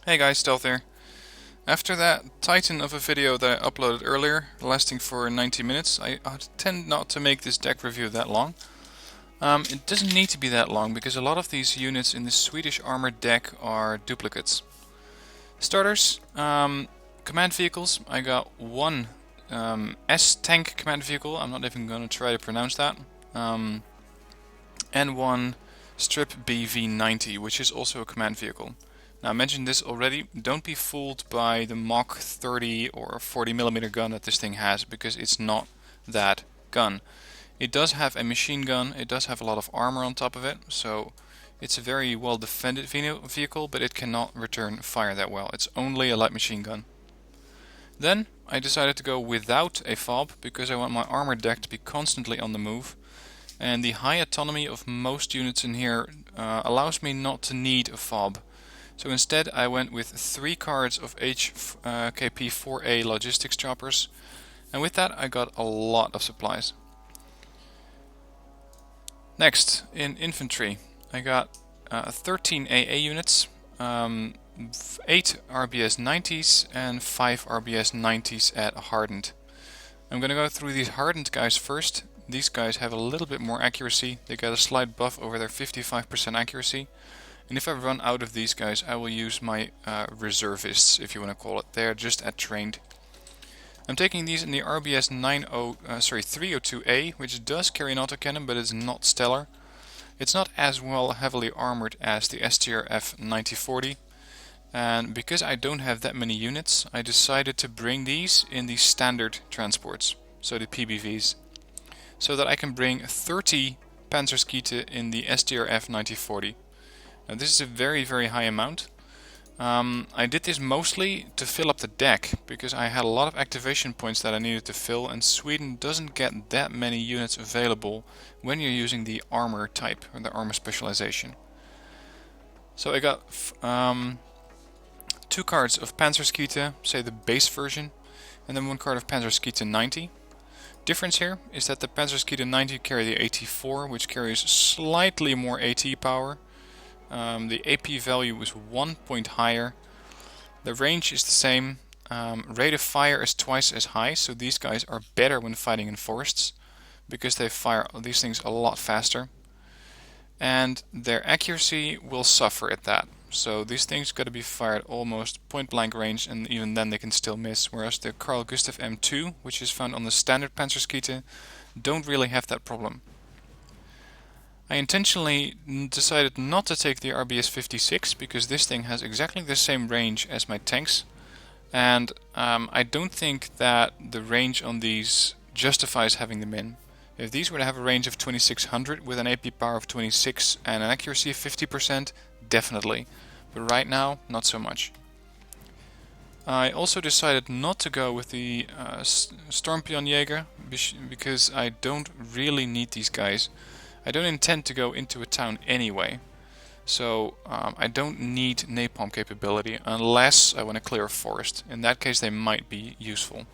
Hey guys, Stealth here. After that titan of a video that I uploaded earlier, lasting for 90 minutes, I tend not to make this deck review that long. It doesn't need to be that long because a lot of these units in the Swedish armored deck are duplicates. Starters, command vehicles. I got one S-tank command vehicle, I'm not even going to try to pronounce that, and one Strp BV90, which is also a command vehicle. Now, I mentioned this already, don't be fooled by the Mach 30 or 40mm gun that this thing has, because it's not that gun. It does have a machine gun, it does have a lot of armor on top of it, so it's a very well defended vehicle, but it cannot return fire that well. It's only a light machine gun. Then I decided to go without a fob, because I want my armor deck to be constantly on the move. And the high autonomy of most units in here allows me not to need a fob. So instead I went with 3 cards of HKP-4A logistics choppers, and with that I got a lot of supplies. Next, in infantry, I got 13 AA units, 8 RBS 90s and 5 RBS 90s at hardened. I'm going to go through these hardened guys first. These guys have a little bit more accuracy, they get a slight buff over their 55% accuracy. And if I run out of these guys, I will use my reservists, if you want to call it. They're just at trained. I'm taking these in the RBS 302A, which does carry an autocannon, but it's not stellar. It's not as well heavily armored as the STRF 9040. And because I don't have that many units, I decided to bring these in the standard transports, so the PBVs, so that I can bring 30 Panzerskite in the STRF 9040. Now this is a very high amount. I did this mostly to fill up the deck, because I had a lot of activation points that I needed to fill, and Sweden doesn't get that many units available when you're using the armor type, or the armor specialization. So I got 2 cards of Panzerskite, say the base version, and then 1 card of Panzerskite 90. Difference here is that the Panzerskite 90 carry the AT4, which carries slightly more AT power. The AP value is 1 point higher. The range is the same. Rate of fire is twice as high, so these guys are better when fighting in forests, because they fire these things a lot faster. And their accuracy will suffer at that. So these things got to be fired almost point blank range, and even then they can still miss. Whereas the Carl Gustav M2, which is found on the standard Panzerskite, don't really have that problem. I intentionally decided not to take the RBS 56 because this thing has exactly the same range as my tanks, and I don't think that the range on these justifies having them in. If these were to have a range of 2600 with an AP power of 26 and an accuracy of 50%, definitely, but right now not so much. I also decided not to go with the Stormpionjäger because I don't really need these guys. I don't intend to go into a town anyway, so I don't need napalm capability unless I want to clear a forest. In that case they might be useful.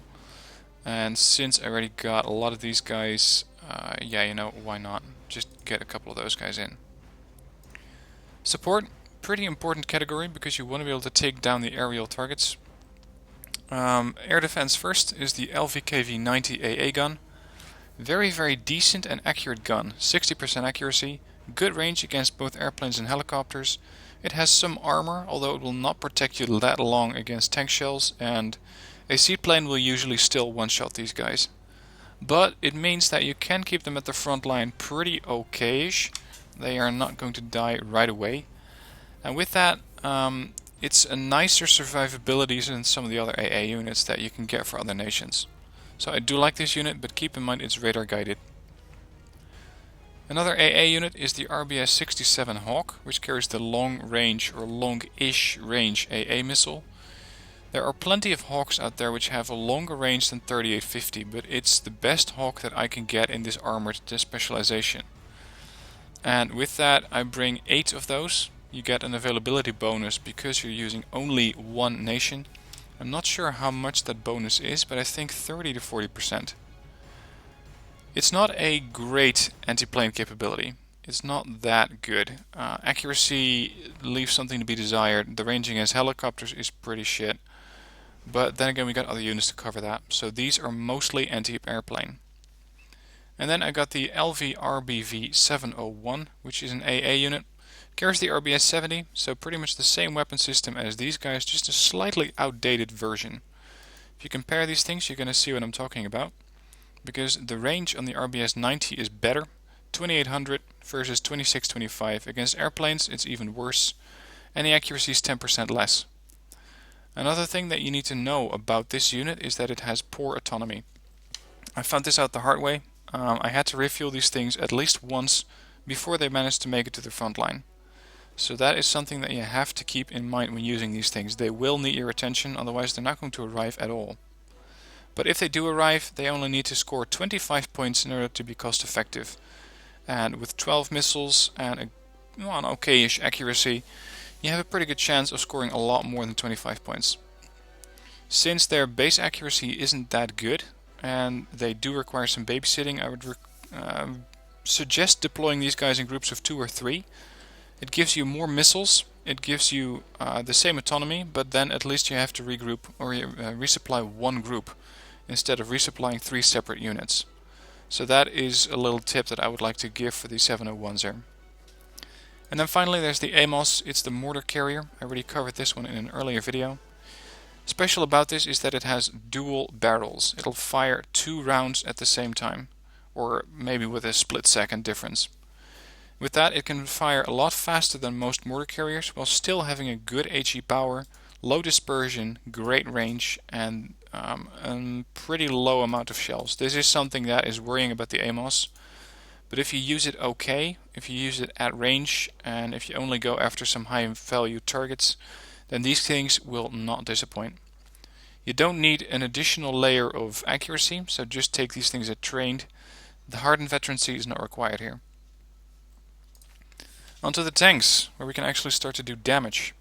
And since I already got a lot of these guys, yeah, you know, why not? Just get a couple of those guys in. Support, pretty important category because you want to be able to take down the aerial targets. Air defense first is the LVKV-90 AA gun. Very decent and accurate gun, 60% accuracy, good range against both airplanes and helicopters. It has some armor, although it will not protect you that long against tank shells, and a seaplane will usually still one-shot these guys. But it means that you can keep them at the front line pretty okay-ish. They are not going to die right away. And with that, it's a nicer survivability than some of the other AA units that you can get for other nations. So I do like this unit, but keep in mind it's radar guided. Another AA unit is the RBS 67 Hawk, which carries the long range or long-ish range AA missile. There are plenty of Hawks out there which have a longer range than 3850, but it's the best Hawk that I can get in this armored specialization. And with that I bring 8 of those. You get an availability bonus because you're using only one nation. I'm not sure how much that bonus is, but I think 30 to 40%. It's not a great anti-plane capability. it's not that good. Accuracy leaves something to be desired. The ranging as helicopters is pretty shit. But then again, we got other units to cover that. So these are mostly anti-airplane. And then I got the LV-RBV 701, which is an AA unit. Carries the RBS 70, so pretty much the same weapon system as these guys, just a slightly outdated version. If you compare these things, you're going to see what I'm talking about. Because the range on the RBS 90 is better, 2800 versus 2625. Against airplanes, it's even worse, and the accuracy is 10% less. Another thing that you need to know about this unit is that it has poor autonomy. I found this out the hard way. I had to refuel these things at least once before they managed to make it to the front line. So that is something that you have to keep in mind when using these things. They will need your attention, otherwise they're not going to arrive at all. But if they do arrive, they only need to score 25 points in order to be cost effective. And with 12 missiles and an okayish accuracy, you have a pretty good chance of scoring a lot more than 25 points. Since their base accuracy isn't that good, and they do require some babysitting, I would suggest deploying these guys in groups of 2 or 3. It gives you more missiles, it gives you the same autonomy, but then at least you have to regroup or resupply one group instead of resupplying 3 separate units. So that is a little tip that I would like to give for the 701s there. And then finally there's the AMOS, it's the Mortar Carrier. I already covered this one in an earlier video. Special about this is that it has dual barrels. It'll fire 2 rounds at the same time, or maybe with a split second difference. With that, it can fire a lot faster than most mortar carriers while still having a good HE power, low dispersion, great range, and a pretty low amount of shells. This is something that is worrying about the AMOS. But if you use it okay, if you use it at range, and if you only go after some high value targets, then these things will not disappoint. You don't need an additional layer of accuracy, so just take these things as trained. The hardened veterancy is not required here. Onto the tanks, where we can actually start to do damage.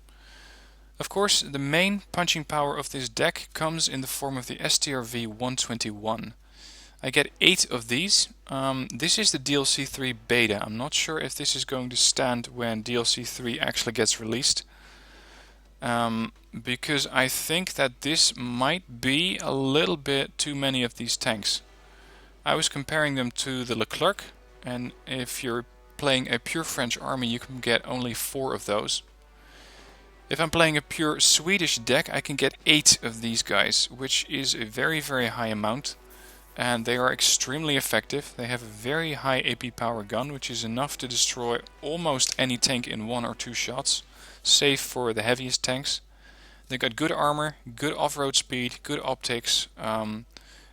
Of course, the main punching power of this deck comes in the form of the Strv 121. I get 8 of these. This is the DLC3 Beta. I'm not sure if this is going to stand when DLC3 actually gets released. Because I think that this might be a little bit too many of these tanks. I was comparing them to the Leclerc, and if you're playing a pure French army you can get only 4 of those. If I'm playing a pure Swedish deck I can get 8 of these guys, which is a very high amount. And they are extremely effective. They have a very high AP power gun, which is enough to destroy almost any tank in 1 or 2 shots, save for the heaviest tanks. They got good armor, good off-road speed, good optics,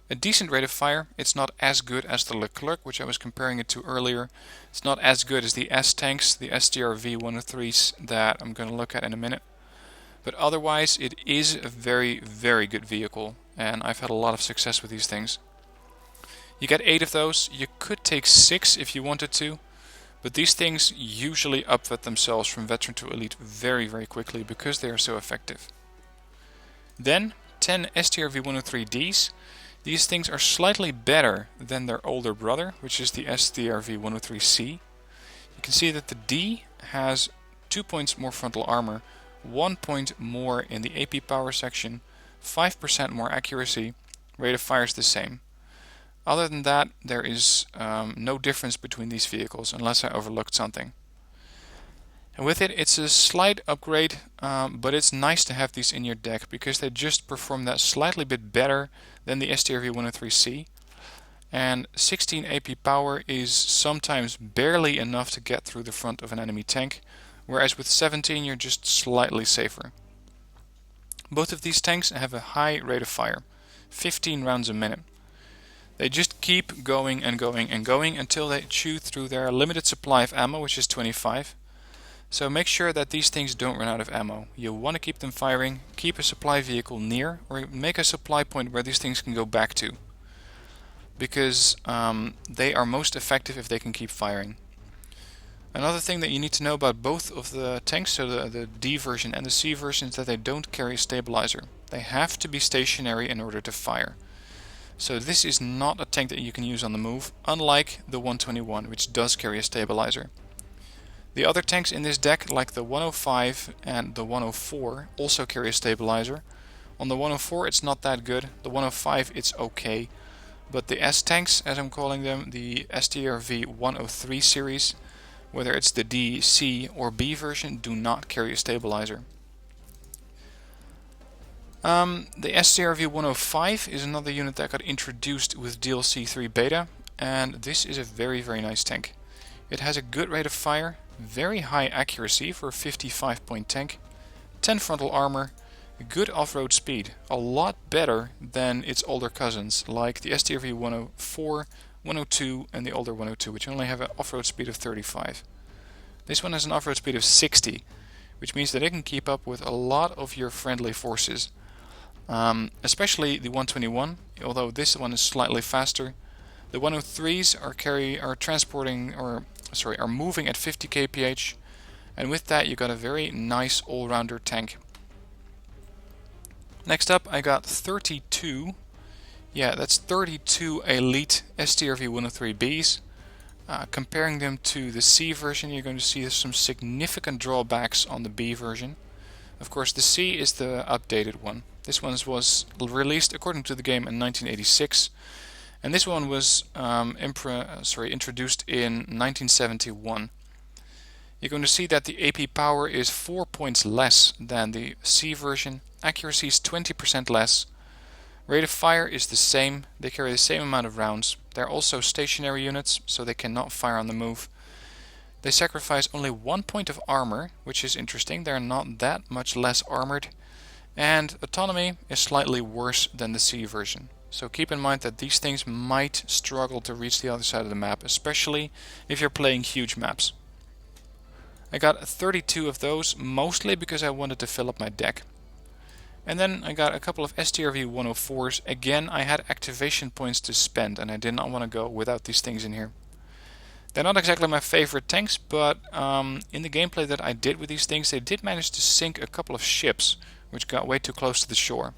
a decent rate of fire. It's not as good as the Leclerc, which I was comparing it to earlier. It's not as good as the S tanks, the Strv 103s that I'm going to look at in a minute. But otherwise it is a very good vehicle, and I've had a lot of success with these things. You get 8 of those. You could take 6 if you wanted to, but these things usually upvet themselves from veteran to elite very quickly because they are so effective. Then 10 Strv 103Ds. These things are slightly better than their older brother, which is the Strv 103C. You can see that the D has 2 points more frontal armor, 1 point more in the AP power section, 5% more accuracy, rate of fire is the same. Other than that, there is no difference between these vehicles, unless I overlooked something. And with it, it's a slight upgrade, but it's nice to have these in your deck, because they just perform that slightly bit better than the Strv 103C. And 16 AP power is sometimes barely enough to get through the front of an enemy tank, whereas with 17 you're just slightly safer. Both of these tanks have a high rate of fire, 15 rounds a minute. They just keep going and going and going until they chew through their limited supply of ammo, which is 25. So make sure that these things don't run out of ammo. You want to keep them firing, keep a supply vehicle near, or make a supply point where these things can go back to. Because they are most effective if they can keep firing. Another thing that you need to know about both of the tanks, so the D version and the C version, is that they don't carry a stabilizer. They have to be stationary in order to fire. So this is not a tank that you can use on the move, unlike the 121, which does carry a stabilizer. The other tanks in this deck, like the 105 and the 104, also carry a stabilizer. On the 104 it's not that good, the 105 it's okay, but the S tanks, as I'm calling them, the Strv 103 series, whether it's the D, C or B version, do not carry a stabilizer. The Strv 105 is another unit that got introduced with DLC3 Beta, and this is a very nice tank. It has a good rate of fire, very high accuracy for a 55 point tank, 10 frontal armor, good off-road speed, a lot better than its older cousins like the Strv 104, 102 and the older 102, which only have an off-road speed of 35. This one has an off-road speed of 60, which means that it can keep up with a lot of your friendly forces. Especially the 121, although this one is slightly faster. The 103s are moving at 50 kph, and with that you got a very nice all-rounder tank. Next up I got 32, that's 32 elite Strv 103Bs. Comparing them to the C version, you're going to see some significant drawbacks on the B version. Of course, the C is the updated one. This one was released according to the game in 1986, and this one was introduced in 1971. You're going to see that the AP power is 4 points less than the C version, accuracy is 20% less, rate of fire is the same, they carry the same amount of rounds. They're also stationary units, so they cannot fire on the move. They sacrifice only 1 point of armor, which is interesting, they're not that much less armored. And autonomy is slightly worse than the C version. So keep in mind that these things might struggle to reach the other side of the map, especially if you're playing huge maps. I got 32 of those, mostly because I wanted to fill up my deck. And then I got a couple of Strv 104s. Again, I had activation points to spend and I did not want to go without these things in here. They're not exactly my favorite tanks, but in the gameplay that I did with these things, they did manage to sink a couple of ships, which got way too close to the shore.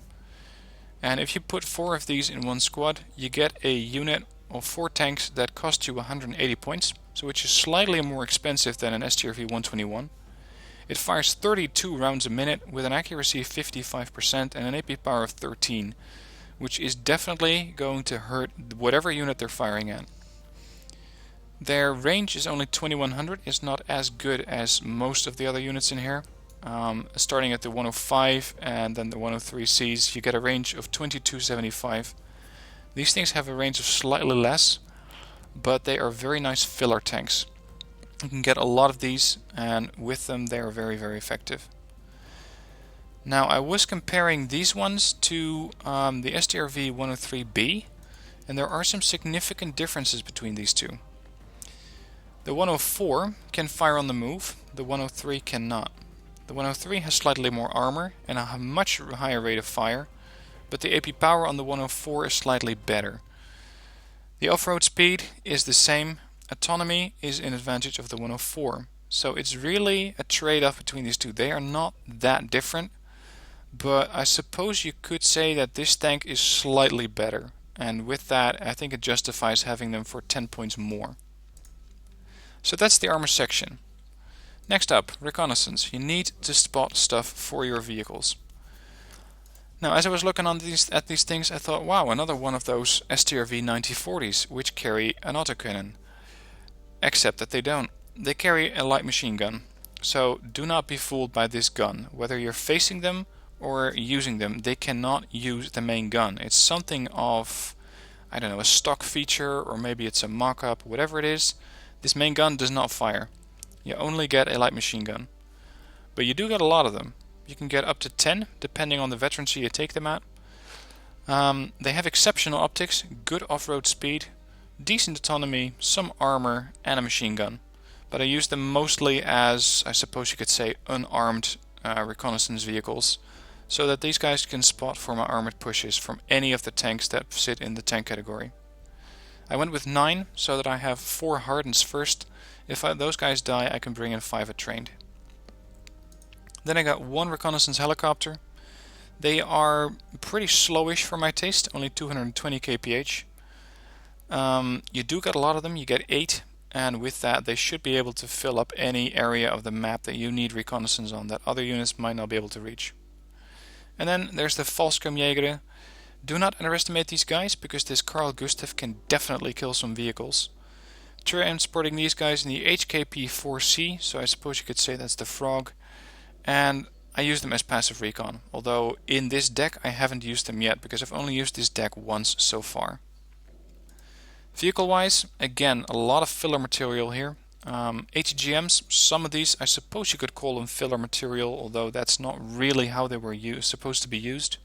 And if you put 4 of these in one squad, you get a unit of 4 tanks that cost you 180 points, so which is slightly more expensive than an Strv 121. It fires 32 rounds a minute with an accuracy of 55% and an AP power of 13, which is definitely going to hurt whatever unit they're firing at. Their range is only 2100, it's not as good as most of the other units in here. Starting at the 105 and then the 103Cs, you get a range of 2275. These things have a range of slightly less, but they are very nice filler tanks. You can get a lot of these, and with them they are very effective. Now I was comparing these ones to the Strv 103B, and there are some significant differences between these two. The 104 can fire on the move, the 103 cannot. The 103 has slightly more armor and a much higher rate of fire, but the AP power on the 104 is slightly better. The off-road speed is the same, autonomy is an advantage of the 104. So it's really a trade-off between these two. They are not that different, but I suppose you could say that this tank is slightly better, and with that I think it justifies having them for 10 points more. So that's the armor section. Next up, Reconnaissance. You need to spot stuff for your vehicles. Now, as I was looking at these things, I thought, wow, another one of those Strv 9040s, which carry an autocannon. Except that they don't. They carry a light machine gun. So do not be fooled by this gun. Whether you're facing them or using them, they cannot use the main gun. It's something of, I don't know, a stock feature, or maybe it's a mock-up, whatever it is. This main gun does not fire. You only get a light machine gun. But you do get a lot of them. You can get up to 10, depending on the veterancy you take them at. They have exceptional optics, good off-road speed, decent autonomy, some armor, and a machine gun. But I use them mostly as, I suppose you could say, unarmed reconnaissance vehicles, so that these guys can spot for my armored pushes from any of the tanks that sit in the tank category. I went with 9, so that I have 4 hardens first. If those guys die, I can bring in 5 trained. Then I got 1 reconnaissance helicopter. They are pretty slowish for my taste, only 220 kph. You do get a lot of them, you get 8, and with that they should be able to fill up any area of the map that you need reconnaissance on that other units might not be able to reach. And then there's the Fallskärmjägare. Do not underestimate these guys, because this Carl Gustaf can definitely kill some vehicles. Transporting these guys in the HKP-4C, so I suppose you could say that's the Frog, and I use them as passive recon, although in this deck I haven't used them yet because I've only used this deck once so far. Vehicle wise, again, a lot of filler material here. ATGMs, some of these I suppose you could call them filler material, although that's not really how they were supposed to be used.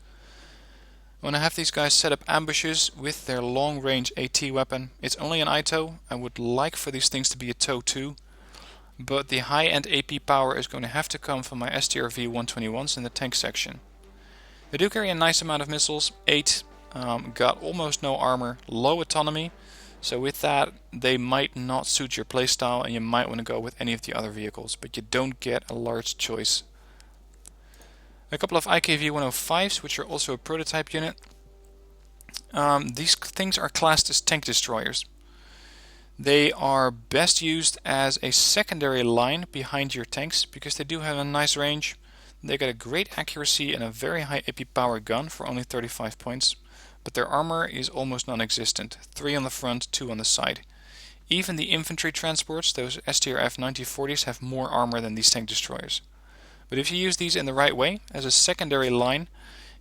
When I have these guys set up ambushes with their long range AT weapon, it's only an ITO. I would like for these things to be a TOW too, but the high end AP power is going to have to come from my Strv 121s in the tank section. They do carry a nice amount of missiles, 8, got almost no armor, low autonomy, so with that they might not suit your playstyle and you might want to go with any of the other vehicles, but you don't get a large choice. A couple of IKV 105s, which are also a prototype unit. These things are classed as tank destroyers. They are best used as a secondary line behind your tanks because they do have a nice range. They got a great accuracy and a very high AP power gun for only 35 points, but their armor is almost non-existent, 3 on the front, 2 on the side. Even the infantry transports, those STRF 9040s, have more armor than these tank destroyers. But if you use these in the right way, as a secondary line,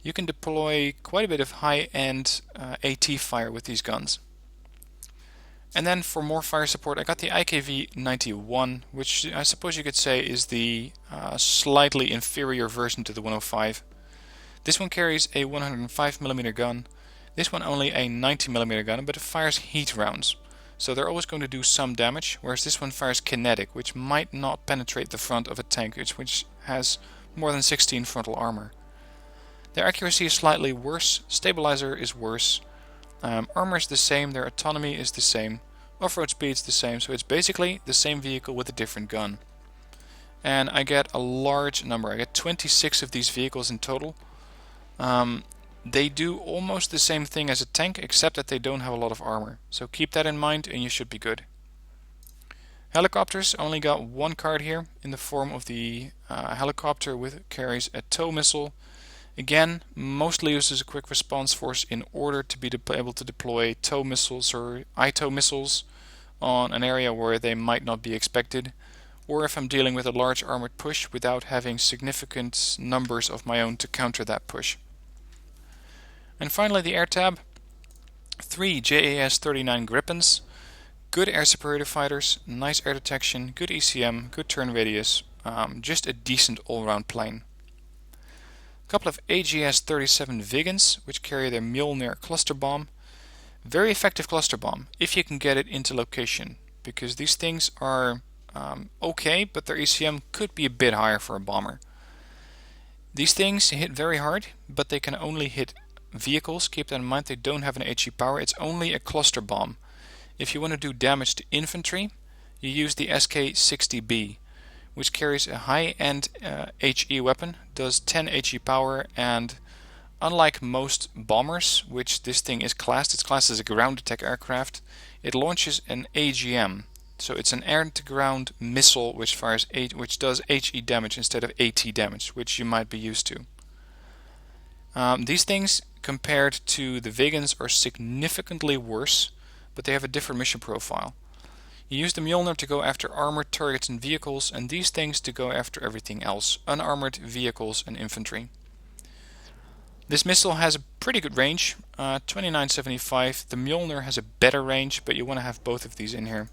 you can deploy quite a bit of high-end AT fire with these guns. And then for more fire support, I got the IKV 91, which I suppose you could say is the slightly inferior version to the 105. This one carries a 105mm gun, this one only a 90mm gun, but it fires heat rounds. So they're always going to do some damage, whereas this one fires kinetic, which might not penetrate the front of a tank, which has more than 16 frontal armor. Their accuracy is slightly worse, stabilizer is worse, armor is the same, their autonomy is the same, off-road speed is the same, so it's basically the same vehicle with a different gun. And I get a large number, I get 26 of these vehicles in total. They do almost the same thing as a tank, except that they don't have a lot of armor. So keep that in mind and you should be good. Helicopters, only got one card here in the form of the helicopter with carries a tow missile. Again, mostly used as a quick response force in order to be able to deploy tow missiles or ITO missiles on an area where they might not be expected, or if I'm dealing with a large armored push without having significant numbers of my own to counter that push. And finally the air tab, 3 JAS-39 Gripens, good air superiority fighters, nice air detection, good ECM, good turn radius, just a decent all-round plane. A couple of AGS-37 Vigans, which carry their Mjolnir cluster bomb. Very effective cluster bomb, if you can get it into location, because these things are okay, but their ECM could be a bit higher for a bomber. These things hit very hard, but they can only hit vehicles. Keep that in mind, they don't have an HE power, it's only a cluster bomb. If you want to do damage to infantry, you use the SK-60B, which carries a high-end HE weapon, does 10 HE power, and unlike most bombers, which this thing is classed, it's classed as a ground attack aircraft, it launches an AGM. So it's an air-to-ground missile which does HE damage instead of AT damage, which you might be used to. These things, compared to the Vigans, are significantly worse, but they have a different mission profile. You use the Mjolnir to go after armored targets and vehicles, and these things to go after everything else, unarmored vehicles and infantry. This missile has a pretty good range, 2975. The Mjolnir has a better range, but you want to have both of these in here.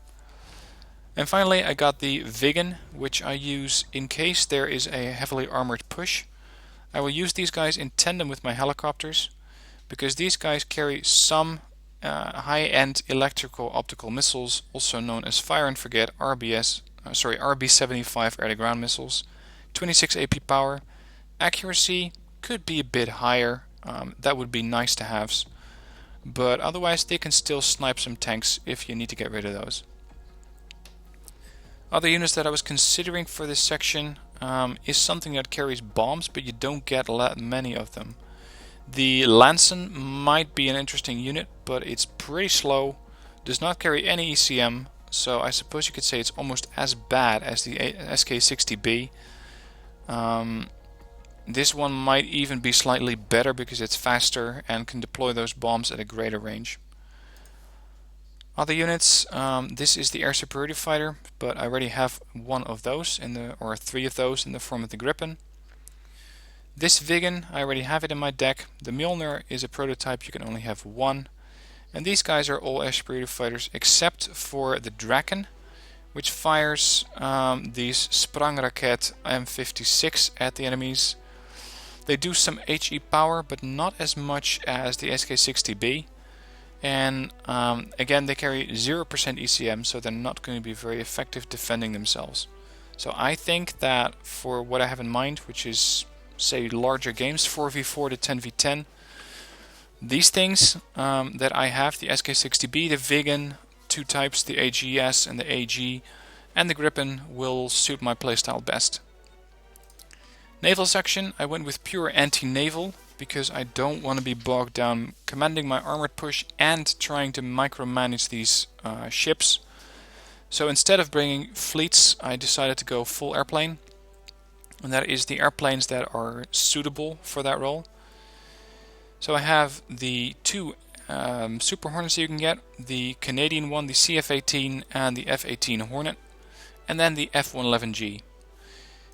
And finally I got the Vigan, which I use in case there is a heavily armored push. I will use these guys in tandem with my helicopters, because these guys carry some high-end electrical optical missiles, also known as Fire and Forget RB-75 air-to-ground missiles, 26 AP power, accuracy could be a bit higher, that would be nice to have, but otherwise they can still snipe some tanks if you need to get rid of those. Other units that I was considering for this section is something that carries bombs, but you don't get many of them. The Lansen might be an interesting unit, but it's pretty slow, does not carry any ECM, so I suppose you could say it's almost as bad as the SK60B. This one might even be slightly better because it's faster and can deploy those bombs at a greater range. Other units, this is the air superiority fighter, but I already have one of those or three of those in the form of the Gripen. This Viggen, I already have it in my deck. The Mjolnir is a prototype, you can only have one. And these guys are all air superiority fighters except for the Draken, which fires these Sprangraket M56 at the enemies. They do some HE power, but not as much as the SK60B. And again, they carry 0% ECM, so they're not going to be very effective defending themselves. So I think that for what I have in mind, which is, say, larger games, 4v4 to 10v10, these things that I have, the SK60B, the Viggen, two types, the AGS and the AG, and the Gripen, will suit my playstyle best. Naval section, I went with pure anti-naval, because I don't want to be bogged down commanding my armored push and trying to micromanage these ships. So instead of bringing fleets, I decided to go full airplane. And that is the airplanes that are suitable for that role. So I have the two Super Hornets you can get, the Canadian one, the CF-18 and the F-18 Hornet, and then the F-111G.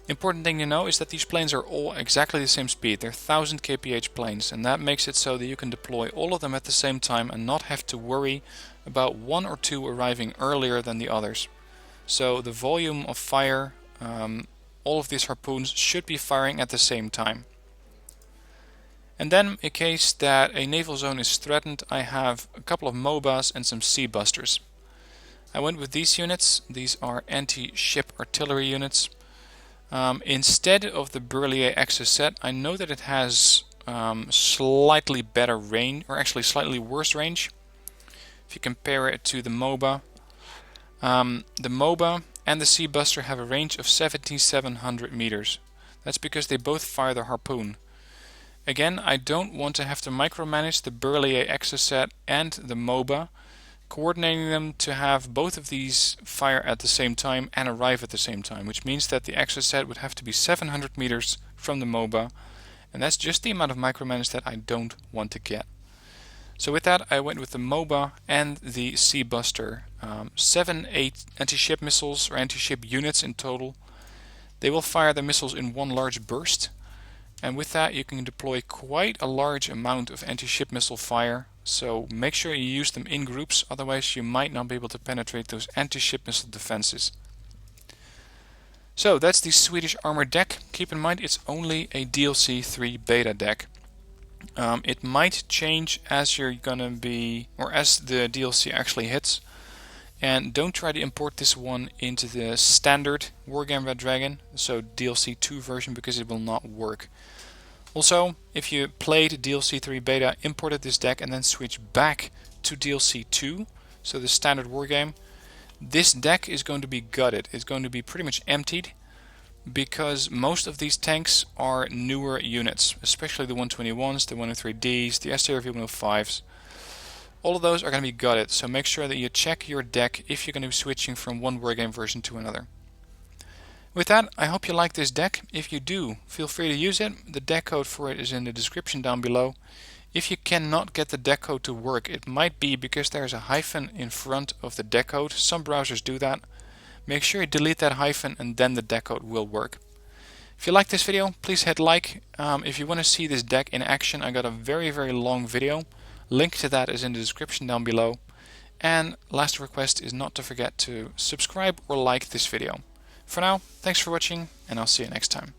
Important thing to know is that these planes are all exactly the same speed. They're 1000 kph planes, and that makes it so that you can deploy all of them at the same time and not have to worry about one or two arriving earlier than the others. So the volume of fire, all of these harpoons should be firing at the same time. And then, in case that a naval zone is threatened, I have a couple of MOBAs and some sea busters. I went with these units. These are anti-ship artillery units. Instead of the Burlier Exocet, I know that it has slightly better range, or actually slightly worse range, if you compare it to the MOBA. The MOBA and the Sea Buster have a range of 7,700 meters. That's because they both fire the harpoon. Again, I don't want to have to micromanage the Burlier Exocet and the MOBA, coordinating them to have both of these fire at the same time and arrive at the same time, which means that the Exocet would have to be 700 meters from the MOBA, and that's just the amount of micromanage that I don't want to get. So with that, I went with the MOBA and the Sea Buster. 7 anti-ship missiles, or anti-ship units in total. They will fire the missiles in one large burst, and with that you can deploy quite a large amount of anti-ship missile fire. So make sure you use them in groups, otherwise you might not be able to penetrate those anti-ship missile defenses. So that's the Swedish armor deck. Keep in mind it's only a DLC3 Beta deck. It might change as you're gonna be, or as the DLC actually hits. And don't try to import this one into the standard Wargame Red Dragon, so DLC2 version, because it will not work. Also, if you played DLC3 Beta, imported this deck and then switch back to DLC2, so the standard wargame, this deck is going to be gutted. It's going to be pretty much emptied, because most of these tanks are newer units, especially the 121s, the 103Ds, the Strv 105s. All of those are going to be gutted, so make sure that you check your deck if you're going to be switching from one wargame version to another. With that, I hope you like this deck. If you do, feel free to use it. The deck code for it is in the description down below. If you cannot get the deck code to work, it might be because there's a hyphen in front of the deck code. Some browsers do that. Make sure you delete that hyphen and then the deck code will work. If you like this video, please hit like. If you want to see this deck in action, I got a very long video. Link to that is in the description down below. And last request is not to forget to subscribe or like this video. For now, thanks for watching, and I'll see you next time.